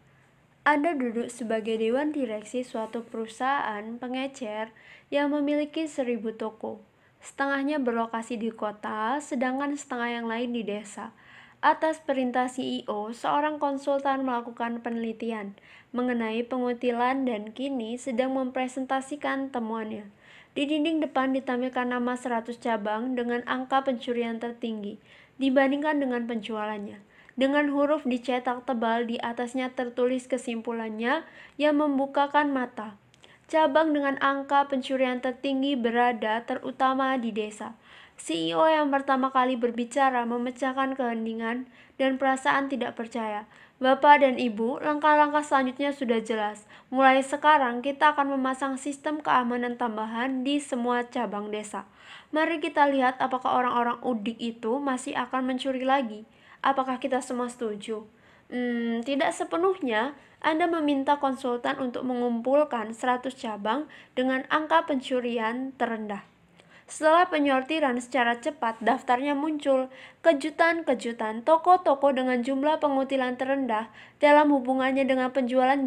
Anda duduk sebagai dewan direksi suatu perusahaan pengecer yang memiliki 1000 toko. Setengahnya berlokasi di kota, sedangkan setengah yang lain di desa. Atas perintah CEO, seorang konsultan melakukan penelitian mengenai pengutilan dan kini sedang mempresentasikan temuannya. Di dinding depan ditampilkan nama 100 cabang dengan angka pencurian tertinggi dibandingkan dengan penjualannya. Dengan huruf dicetak tebal di atasnya tertulis kesimpulannya yang membukakan mata. Cabang dengan angka pencurian tertinggi berada terutama di desa. CEO yang pertama kali berbicara memecahkan keheningan dan perasaan tidak percaya. Bapak dan Ibu, langkah-langkah selanjutnya sudah jelas. Mulai sekarang kita akan memasang sistem keamanan tambahan di semua cabang desa. Mari kita lihat apakah orang-orang udik itu masih akan mencuri lagi. Apakah kita semua setuju? Tidak sepenuhnya. Anda meminta konsultan untuk mengumpulkan 100 cabang dengan angka pencurian terendah. Setelah penyortiran secara cepat, daftarnya muncul. Kejutan-kejutan, toko-toko dengan jumlah pengutilan terendah dalam hubungannya dengan penjualan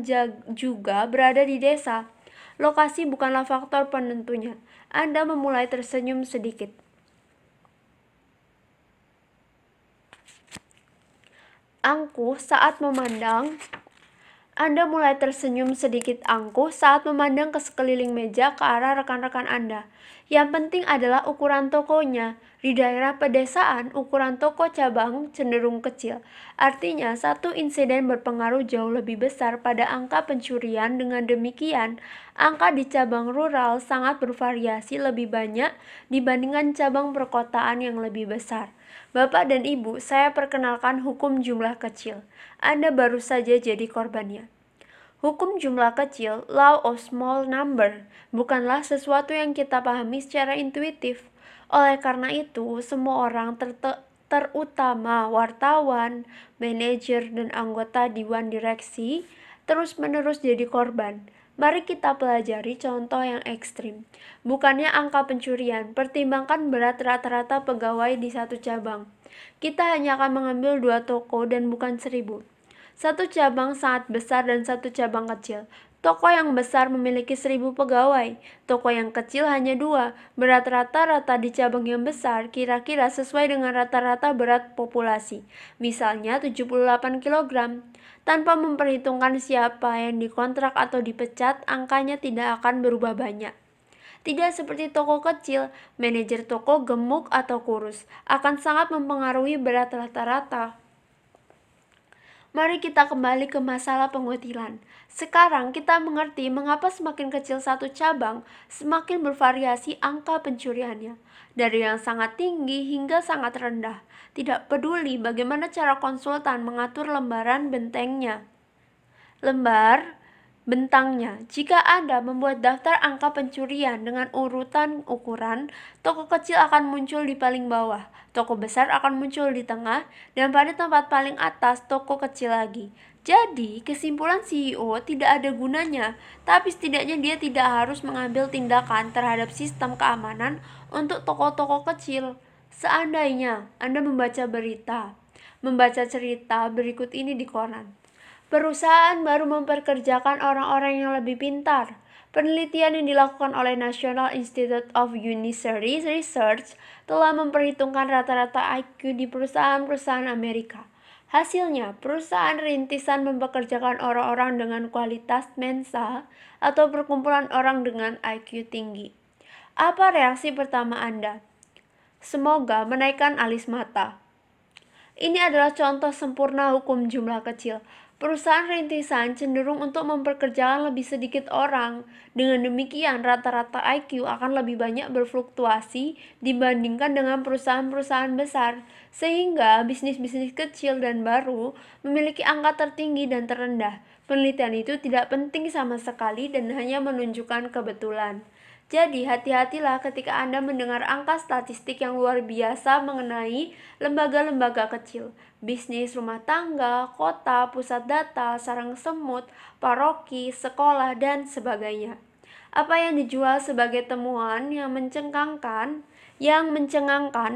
juga berada di desa. Lokasi bukanlah faktor penentunya. Anda memulai tersenyum sedikit. Anda mulai tersenyum sedikit angkuh saat memandang ke sekeliling meja ke arah rekan-rekan Anda. Yang penting adalah ukuran tokonya. Di daerah pedesaan, ukuran toko cabang cenderung kecil. Artinya, satu insiden berpengaruh jauh lebih besar pada angka pencurian. Dengan demikian, angka di cabang rural sangat bervariasi lebih banyak dibandingkan cabang perkotaan yang lebih besar. Bapak dan Ibu, saya perkenalkan hukum jumlah kecil. Anda baru saja jadi korbannya. Hukum jumlah kecil, law of small number, bukanlah sesuatu yang kita pahami secara intuitif. Oleh karena itu, semua orang terutama wartawan, manajer, dan anggota dewan direksi terus-menerus jadi korban. Mari kita pelajari contoh yang ekstrim. Bukannya angka pencurian, pertimbangkan berat rata-rata pegawai di satu cabang. Kita hanya akan mengambil 2 toko dan bukan 1.000. Satu cabang sangat besar dan satu cabang kecil. Toko yang besar memiliki 1.000 pegawai. Toko yang kecil hanya 2. Berat rata-rata di cabang yang besar kira-kira sesuai dengan rata-rata berat populasi. Misalnya 78 kg. Tanpa memperhitungkan siapa yang dikontrak atau dipecat, angkanya tidak akan berubah banyak. Tidak seperti toko kecil, manajer toko gemuk atau kurus akan sangat mempengaruhi berat rata-rata. Mari kita kembali ke masalah pengutilan. Sekarang kita mengerti mengapa semakin kecil satu cabang, semakin bervariasi angka pencuriannya. Dari yang sangat tinggi hingga sangat rendah. Tidak peduli bagaimana cara konsultan mengatur bentangnya. Jika Anda membuat daftar angka pencurian dengan urutan ukuran, toko kecil akan muncul di paling bawah, toko besar akan muncul di tengah, dan pada tempat paling atas toko kecil lagi. Jadi, kesimpulan CEO tidak ada gunanya, tapi setidaknya dia tidak harus mengambil tindakan terhadap sistem keamanan untuk toko-toko kecil. Seandainya Anda membaca cerita berikut ini di koran. Perusahaan baru mempekerjakan orang-orang yang lebih pintar. Penelitian yang dilakukan oleh National Institute of Urinary Research telah memperhitungkan rata-rata IQ di perusahaan-perusahaan Amerika. Hasilnya, perusahaan rintisan mempekerjakan orang-orang dengan kualitas Mensa atau perkumpulan orang dengan IQ tinggi. Apa reaksi pertama Anda? Semoga menaikkan alis mata. Ini adalah contoh sempurna hukum jumlah kecil. Perusahaan rintisan cenderung untuk mempekerjakan lebih sedikit orang. Dengan demikian, rata-rata IQ akan lebih banyak berfluktuasi dibandingkan dengan perusahaan-perusahaan besar, sehingga bisnis-bisnis kecil dan baru memiliki angka tertinggi dan terendah. Penelitian itu tidak penting sama sekali dan hanya menunjukkan kebetulan. Jadi, hati-hatilah ketika Anda mendengar angka statistik yang luar biasa mengenai lembaga-lembaga kecil, bisnis rumah tangga, kota, pusat data, sarang semut, paroki, sekolah, dan sebagainya. Apa yang dijual sebagai temuan yang mencengangkan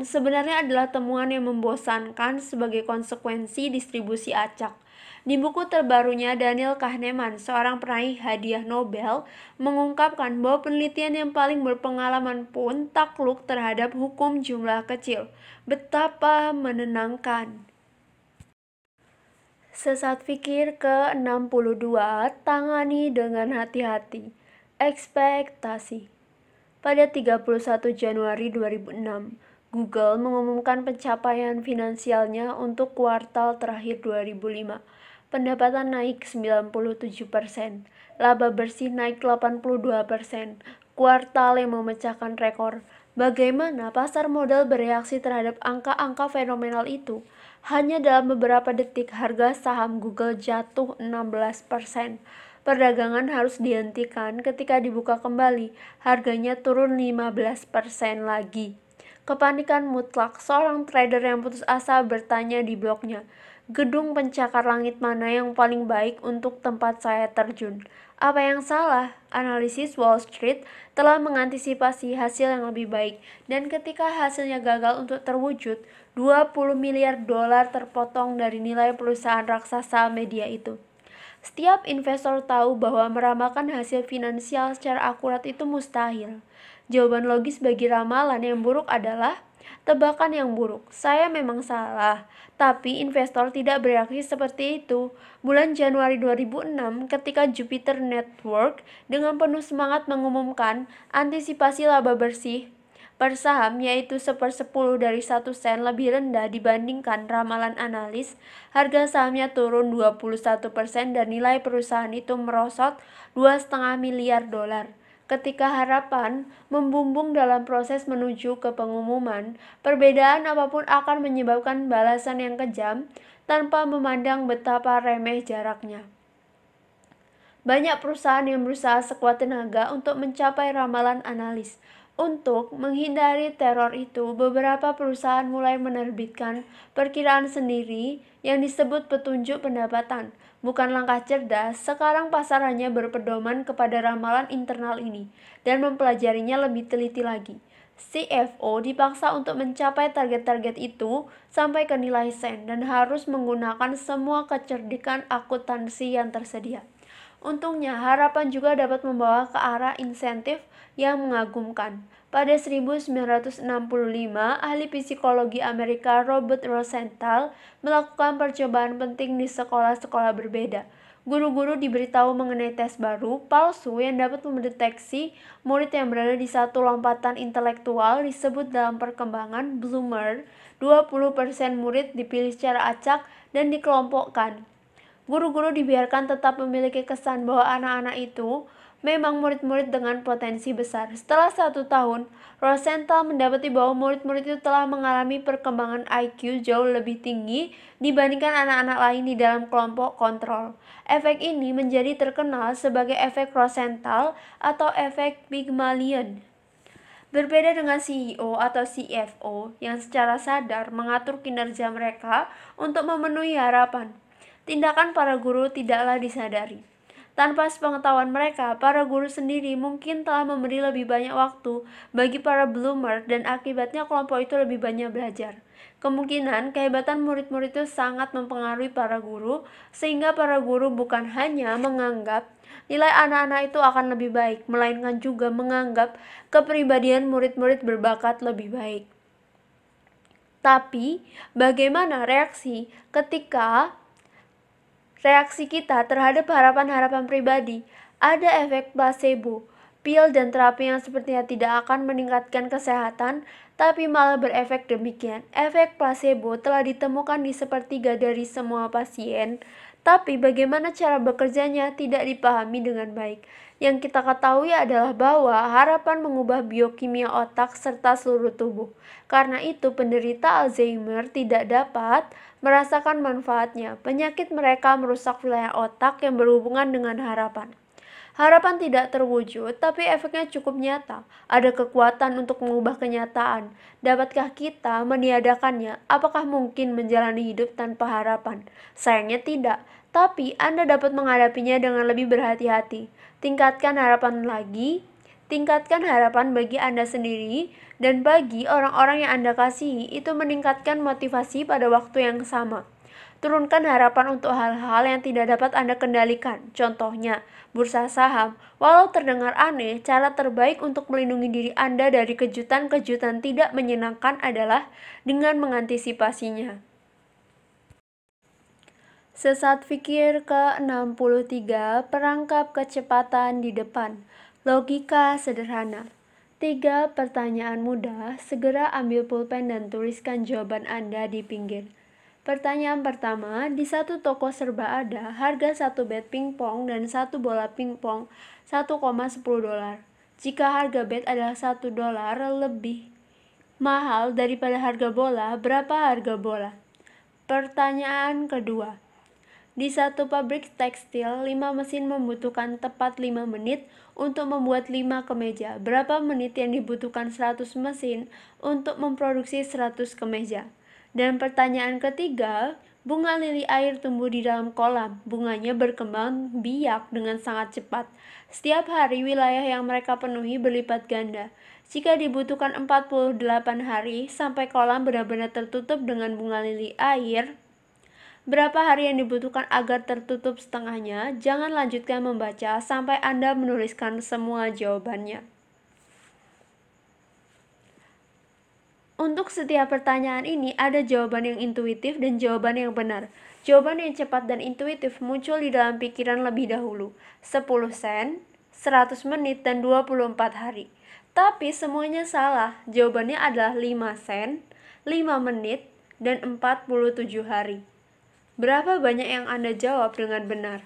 sebenarnya adalah temuan yang membosankan sebagai konsekuensi distribusi acak. Di buku terbarunya, Daniel Kahneman, seorang peraih hadiah Nobel, mengungkapkan bahwa penelitian yang paling berpengalaman pun takluk terhadap hukum jumlah kecil. Betapa menenangkan. Sesat pikir ke-62, tangani dengan hati-hati. Ekspektasi. Pada 31 Januari 2006, Google mengumumkan pencapaian finansialnya untuk kuartal terakhir 2005. Pendapatan naik 97%, laba bersih naik 82%, kuartal yang memecahkan rekor. Bagaimana pasar modal bereaksi terhadap angka-angka fenomenal itu? Hanya dalam beberapa detik harga saham Google jatuh 16%. Perdagangan harus dihentikan ketika dibuka kembali, harganya turun 15% lagi. Kepanikan mutlak, seorang trader yang putus asa bertanya di blognya, Gedung pencakar langit mana yang paling baik untuk tempat saya terjun? Apa yang salah? Analisis Wall Street telah mengantisipasi hasil yang lebih baik, dan ketika hasilnya gagal untuk terwujud, 20 miliar dolar terpotong dari nilai perusahaan raksasa media itu. Setiap investor tahu bahwa meramalkan hasil finansial secara akurat itu mustahil. Jawaban logis bagi ramalan yang buruk adalah tebakan yang buruk. Saya memang salah, tapi investor tidak bereaksi seperti itu. Bulan Januari 2006, ketika Jupiter Network dengan penuh semangat mengumumkan antisipasi laba bersih per saham, yaitu 1/10 dari 1 sen lebih rendah dibandingkan ramalan analis, harga sahamnya turun 21% dan nilai perusahaan itu merosot 2,5 miliar dolar. Ketika harapan membumbung dalam proses menuju ke pengumuman, perbedaan apapun akan menyebabkan balasan yang kejam tanpa memandang betapa remeh jaraknya. Banyak perusahaan yang berusaha sekuat tenaga untuk mencapai ramalan analis. Untuk menghindari teror itu, beberapa perusahaan mulai menerbitkan perkiraan sendiri yang disebut petunjuk pendapatan. Bukan langkah cerdas, sekarang pasar hanya berpedoman kepada ramalan internal ini dan mempelajarinya lebih teliti lagi. CFO dipaksa untuk mencapai target-target itu sampai ke nilai sen dan harus menggunakan semua kecerdikan akuntansi yang tersedia. Untungnya, harapan juga dapat membawa ke arah insentif yang mengagumkan. Pada 1965, ahli psikologi Amerika Robert Rosenthal melakukan percobaan penting di sekolah-sekolah berbeda. Guru-guru diberitahu mengenai tes baru, palsu yang dapat mendeteksi murid yang berada di satu lompatan intelektual disebut dalam perkembangan bloomer. 20% murid dipilih secara acak dan dikelompokkan. Guru-guru dibiarkan tetap memiliki kesan bahwa anak-anak itu memang murid-murid dengan potensi besar. Setelah 1 tahun, Rosenthal mendapati bahwa murid-murid itu telah mengalami perkembangan IQ jauh lebih tinggi dibandingkan anak-anak lain di dalam kelompok kontrol. Efek ini menjadi terkenal sebagai efek Rosenthal atau efek Pygmalion. Berbeda dengan CEO atau CFO yang secara sadar mengatur kinerja mereka untuk memenuhi harapan, tindakan para guru tidaklah disadari. Tanpa sepengetahuan mereka, para guru sendiri mungkin telah memberi lebih banyak waktu bagi para bloomer dan akibatnya kelompok itu lebih banyak belajar. Kemungkinan kehebatan murid-murid itu sangat mempengaruhi para guru, sehingga para guru bukan hanya menganggap nilai anak-anak itu akan lebih baik, melainkan juga menganggap kepribadian murid-murid berbakat lebih baik. Tapi, bagaimana reaksi kita terhadap harapan-harapan pribadi? Ada efek placebo, pil dan terapi yang sepertinya tidak akan meningkatkan kesehatan, tapi malah berefek demikian. Efek placebo telah ditemukan di sepertiga dari semua pasien, tapi bagaimana cara bekerjanya tidak dipahami dengan baik. Yang kita ketahui adalah bahwa harapan mengubah biokimia otak serta seluruh tubuh. Karena itu, penderita Alzheimer tidak dapat merasakan manfaatnya. Penyakit mereka merusak wilayah otak yang berhubungan dengan harapan. Harapan tidak terwujud, tapi efeknya cukup nyata. Ada kekuatan untuk mengubah kenyataan. Dapatkah kita meniadakannya? Apakah mungkin menjalani hidup tanpa harapan? Sayangnya tidak, tapi Anda dapat menghadapinya dengan lebih berhati-hati. Tingkatkan harapan bagi Anda sendiri dan bagi orang-orang yang Anda kasihi. Itu meningkatkan motivasi pada waktu yang sama. Turunkan harapan untuk hal-hal yang tidak dapat Anda kendalikan. Contohnya, bursa saham. Walau terdengar aneh, cara terbaik untuk melindungi diri Anda dari kejutan-kejutan tidak menyenangkan adalah dengan mengantisipasinya. Sesat fikir ke-63, perangkap kecepatan di depan. Logika sederhana. 3 pertanyaan mudah, segera ambil pulpen dan tuliskan jawaban Anda di pinggir. Pertanyaan pertama, di satu toko serba ada harga 1 bat pingpong dan 1 bola pingpong 1,10 dolar. Jika harga bat adalah 1 dolar lebih mahal daripada harga bola, berapa harga bola? Pertanyaan kedua, di satu pabrik tekstil, 5 mesin membutuhkan tepat 5 menit untuk membuat 5 kemeja. Berapa menit yang dibutuhkan 100 mesin untuk memproduksi 100 kemeja? Dan pertanyaan ketiga, Bunga lili air tumbuh di dalam kolam. Bunganya berkembang biak dengan sangat cepat. Setiap hari wilayah yang mereka penuhi berlipat ganda. Jika dibutuhkan 48 hari sampai kolam benar-benar tertutup dengan bunga lili air, berapa hari yang dibutuhkan agar tertutup setengahnya? Jangan lanjutkan membaca sampai Anda menuliskan semua jawabannya. Untuk setiap pertanyaan ini ada jawaban yang intuitif dan jawaban yang benar. Jawaban yang cepat dan intuitif muncul di dalam pikiran lebih dahulu. 10 sen, 100 menit, dan 24 hari. Tapi semuanya salah. Jawabannya adalah 5 sen, 5 menit, dan 47 hari. Berapa banyak yang Anda jawab dengan benar?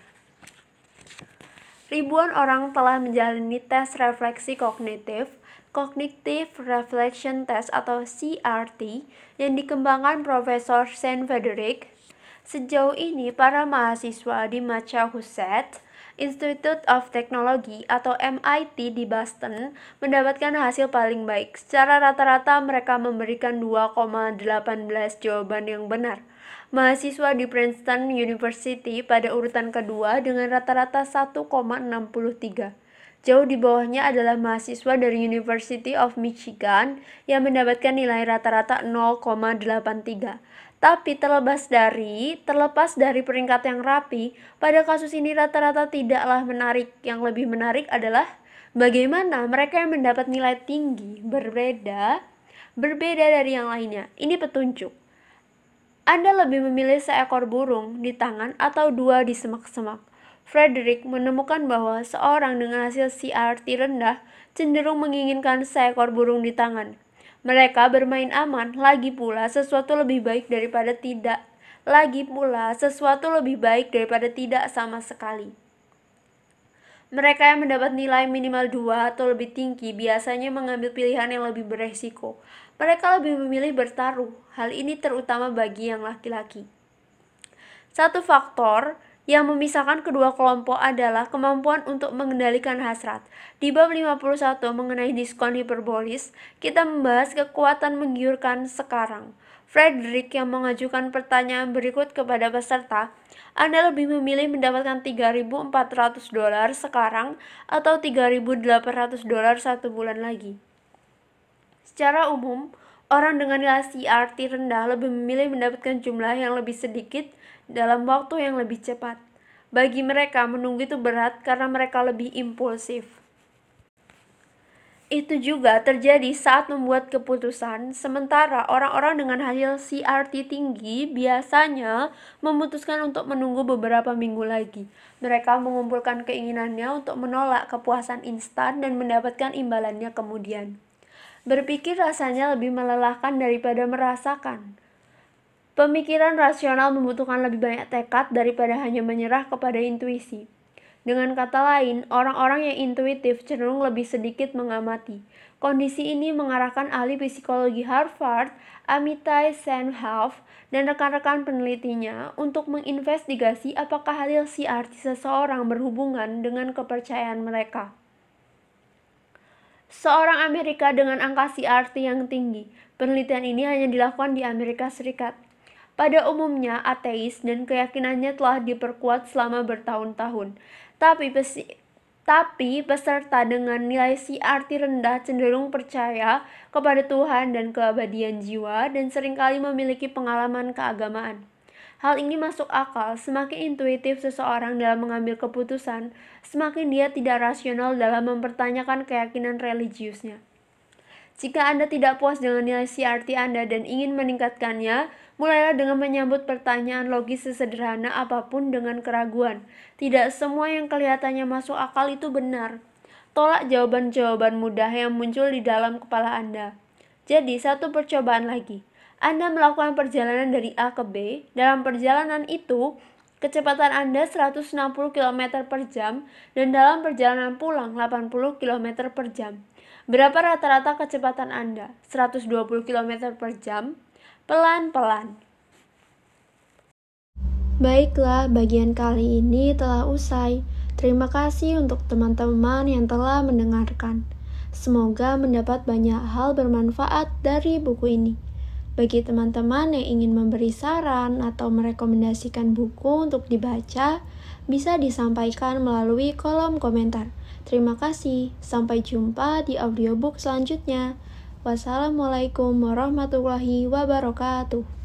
Ribuan orang telah menjalani tes refleksi kognitif, Cognitive Reflection Test atau CRT, yang dikembangkan Profesor Saint Frederick. Sejauh ini, para mahasiswa di Massachusetts Institute of Technology atau MIT di Boston mendapatkan hasil paling baik. Secara rata-rata mereka memberikan 2,18 jawaban yang benar. Mahasiswa di Princeton University pada urutan kedua dengan rata-rata 1,63. Jauh di bawahnya adalah mahasiswa dari University of Michigan yang mendapatkan nilai rata-rata 0,83. Tapi terlepas dari peringkat yang rapi, pada kasus ini rata-rata tidaklah menarik. Yang lebih menarik adalah bagaimana mereka yang mendapat nilai tinggi berbeda dari yang lainnya. Ini petunjuk. Anda lebih memilih seekor burung di tangan atau 2 di semak-semak. Frederick menemukan bahwa seorang dengan hasil CRT rendah cenderung menginginkan seekor burung di tangan. Mereka bermain aman, lagi pula sesuatu lebih baik daripada tidak sama sekali. Mereka yang mendapat nilai minimal 2 atau lebih tinggi biasanya mengambil pilihan yang lebih beresiko. Mereka lebih memilih bertaruh. Hal ini terutama bagi yang laki-laki. Satu faktor yang memisahkan kedua kelompok adalah kemampuan untuk mengendalikan hasrat. Di bab 51 mengenai diskon hiperbolis, kita membahas kekuatan menggiurkan sekarang. Frederick yang mengajukan pertanyaan berikut kepada peserta, Anda lebih memilih mendapatkan $3.400 sekarang atau $3.800 1 bulan lagi? Secara umum, orang dengan nilai CRT rendah lebih memilih mendapatkan jumlah yang lebih sedikit dalam waktu yang lebih cepat. Bagi mereka, menunggu itu berat karena mereka lebih impulsif. Itu juga terjadi saat membuat keputusan, sementara orang-orang dengan hasil CRT tinggi biasanya memutuskan untuk menunggu beberapa minggu lagi. Mereka mengumpulkan keinginannya untuk menolak kepuasan instan dan mendapatkan imbalannya kemudian. Berpikir rasanya lebih melelahkan daripada merasakan. Pemikiran rasional membutuhkan lebih banyak tekad daripada hanya menyerah kepada intuisi. Dengan kata lain, orang-orang yang intuitif cenderung lebih sedikit mengamati. Kondisi ini mengarahkan ahli psikologi Harvard, Amitai Senhoff, dan rekan-rekan penelitinya untuk menginvestigasi apakah hasil CRT seseorang berhubungan dengan kepercayaan mereka. Seorang Amerika dengan angka CRT yang tinggi. Penelitian ini hanya dilakukan di Amerika Serikat. Pada umumnya, ateis dan keyakinannya telah diperkuat selama bertahun-tahun. Tapi peserta dengan nilai CRT rendah cenderung percaya kepada Tuhan dan keabadian jiwa dan seringkali memiliki pengalaman keagamaan. Hal ini masuk akal. Semakin intuitif seseorang dalam mengambil keputusan, semakin dia tidak rasional dalam mempertanyakan keyakinan religiusnya. Jika Anda tidak puas dengan nilai CRT Anda dan ingin meningkatkannya, mulailah dengan menyambut pertanyaan logis sesederhana apapun dengan keraguan. Tidak semua yang kelihatannya masuk akal itu benar. Tolak jawaban-jawaban mudah yang muncul di dalam kepala Anda. Jadi, satu percobaan lagi. Anda melakukan perjalanan dari A ke B. Dalam perjalanan itu, kecepatan Anda 160 km per jam dan dalam perjalanan pulang 80 km per jam. Berapa rata-rata kecepatan Anda? 120 km per jam? Pelan-pelan. Baiklah, bagian kali ini telah usai. Terima kasih untuk teman-teman yang telah mendengarkan. Semoga mendapat banyak hal bermanfaat dari buku ini. Bagi teman-teman yang ingin memberi saran atau merekomendasikan buku untuk dibaca, bisa disampaikan melalui kolom komentar. Terima kasih, sampai jumpa di audiobook selanjutnya. Wassalamualaikum warahmatullahi wabarakatuh.